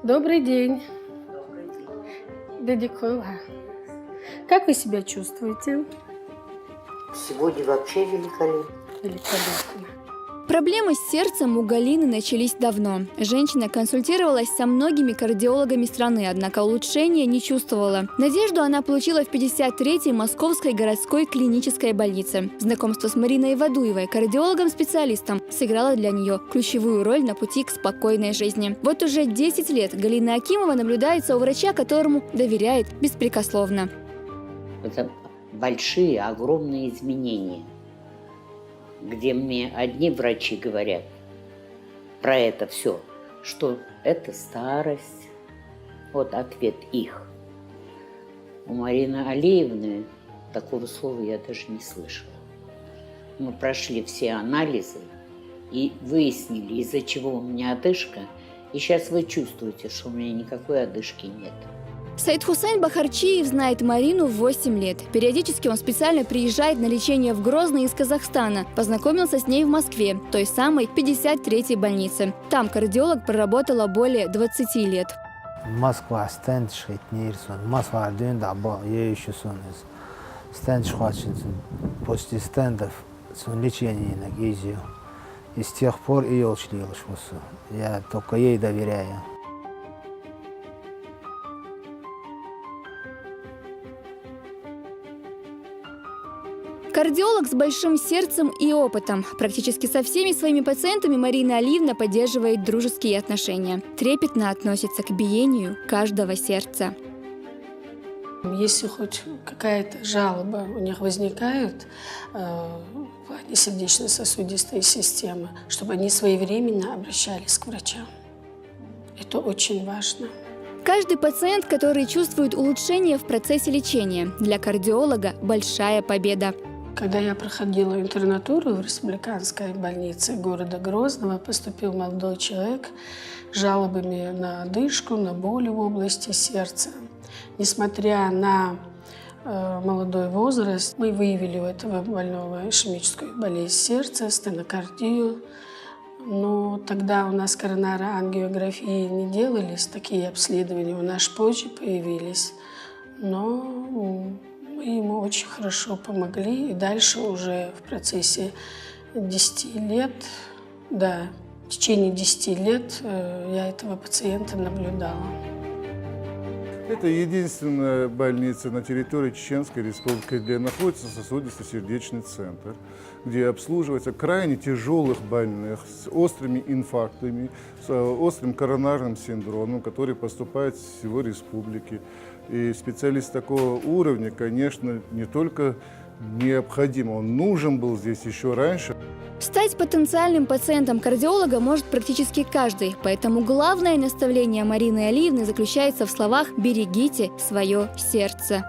Добрый день. Дедикола. Как вы себя чувствуете? Сегодня вообще великолепно. Великолепно. Проблемы с сердцем у Галины начались давно. Женщина консультировалась со многими кардиологами страны, однако улучшения не чувствовала. Надежду она получила в 53-й Московской городской клинической больнице. Знакомство с Мариной Вадуевой, кардиологом-специалистом, сыграло для нее ключевую роль на пути к спокойной жизни. Вот уже 10 лет Галина Акимова наблюдается у врача, которому доверяет беспрекословно. Это большие, огромные изменения, где мне одни врачи говорят про это все, что это старость. Вот ответ их. У Марины Алиевны такого слова я даже не слышала. Мы прошли все анализы и выяснили, из-за чего у меня одышка. И сейчас вы чувствуете, что у меня никакой одышки нет. Саид-Хусейн Бахарчиев знает Марину 8 лет. Периодически он специально приезжает на лечение в Грозный из Казахстана. Познакомился с ней в Москве, той самой 53-й больнице. Там кардиолог проработала более 20 лет. Москва, стенд шейтнирсон, Москва, дюнда, ещё стенд шхватшинсон. После стендов лечение на гизию. И с тех пор и я только ей доверяю. Кардиолог с большим сердцем и опытом. Практически со всеми своими пациентами Марина Алиевна поддерживает дружеские отношения. Трепетно относится к биению каждого сердца. Если хоть какая-то жалоба у них возникает в плане сердечно-сосудистой системы, чтобы они своевременно обращались к врачам. Это очень важно. Каждый пациент, который чувствует улучшение в процессе лечения, для кардиолога большая победа. Когда я проходила интернатуру в республиканской больнице города Грозного, поступил молодой человек с жалобами на одышку, на боли в области сердца. Несмотря на молодой возраст, мы выявили у этого больного ишемическую болезнь сердца, стенокардию. Но тогда у нас коронарангиографии не делались, такие обследования у нас позже появились. Но мы ему очень хорошо помогли. И дальше уже в процессе 10 лет, в течение 10 лет я этого пациента наблюдала. Это единственная больница на территории Чеченской Республики, где находится сосудисто-сердечный центр, где обслуживается крайне тяжелых больных с острыми инфарктами, с острым коронарным синдромом, который поступает с всего республики. И специалист такого уровня, конечно, не только необходим, он нужен был здесь еще раньше. Стать потенциальным пациентом кардиолога может практически каждый, поэтому главное наставление Марины Алиевны заключается в словах «берегите свое сердце».